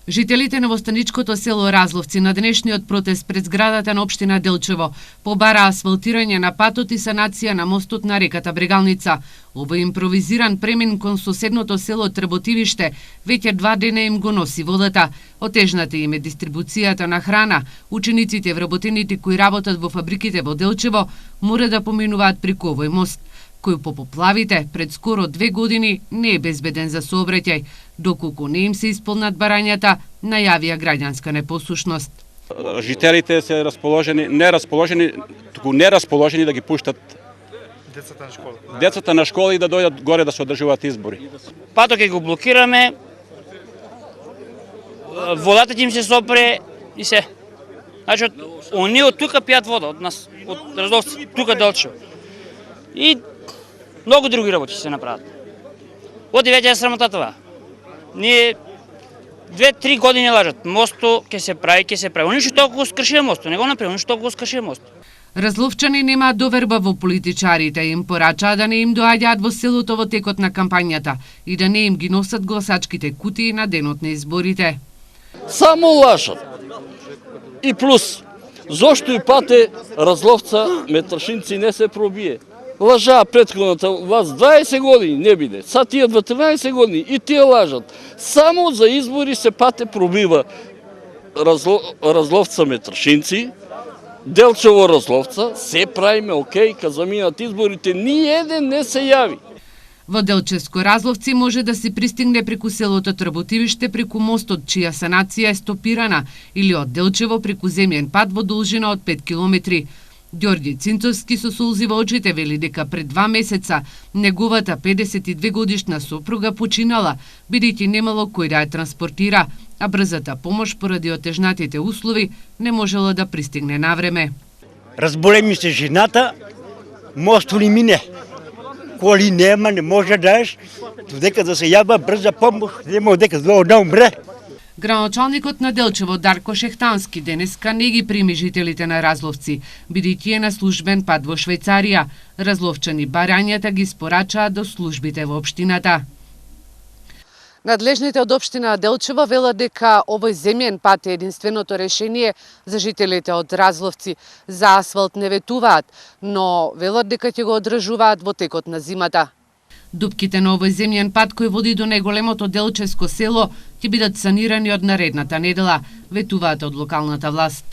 Жителите на востаничкото село Разловци на денешниот протест пред зградата на општина Делчево побара асфалтирање на патот и санација на мостот на реката Брегалница. Овој импровизиран премин кон соседното село Трботивиште веќе 2 дена им го носи водата. Отежната им е дистрибуцијата на храна. Учениците и вработените кои работат во фабриките во Делчево мора да поминуваат преку овој мост, кој по поплавите пред скоро 2 години не е безбеден за сообраќај, доколку не им се исполнат барањата, најавија граѓанска непослушност. Жителите се нерасположени да ги пуштат децата на школа и да дојдат горе да се одржуваат избори. Патот ќе го блокираме, водата ќе им се сопре и се. Значи, оние од тука пијат вода, од нас, од Разловци, тука Делчево. И многу други работи се направат. Оди веќе е срамота това. Ние 2-3 години лажат. Мосто ќе се прави. Они што толку го скршија мосто, не го направи, они што толку го скршија мосто. Разловчани немаат доверба во политичарите, им порачаа да не им доаѓаат во селото во текот на кампањата и да не им ги носат гласачките кутии на денот на изборите. Само лажат. И плюс, зошто и пате Разловца Метршинци не се пробие? Лажаа претходната вас 20 години не биде. Са тие 12 години и тие лажат. Само за избори се пате пробива Разловца Метршинци, Делчево Разловца, се правиме окей, ка заминат изборите, ни еден не се јави. Во Делчевско Разловци може да се пристигне преку селото Трботивиште преку мостот чија санација е стопирана или од Делчево преку земјен пат во должина од 5 километри. Ѓорѓе Цинцовски со солзи во очите вели дека пред 2 месеца неговата 52 годишна сопруга починала, бидејќи немало кој да ја транспортира, а брзата помош поради отежнатите услови не можела да пристигне навреме. Разболе ми се жената, мостот ни мине. Коли нема, не може да еш, додека да се јаба брза помош, нема дека да умре. Градоначалникот на Делчево Дарко Шехтански денеска не ги прими жителите на Разловци, бидејќи е на службен пат во Швајцарија. Разловчани барањата ги спорачаат до службите во општината. Надлежните од општина Делчево велат дека овој земјен пат е единственото решение за жителите од Разловци. За асфалт не ветуваат, но велат дека ќе го одржуваат во текот на зимата. Дупките на овој земјен пат кој води до најголемото делчевско село ќе бидат санирани од наредната недела, ветуваат од локалната власт.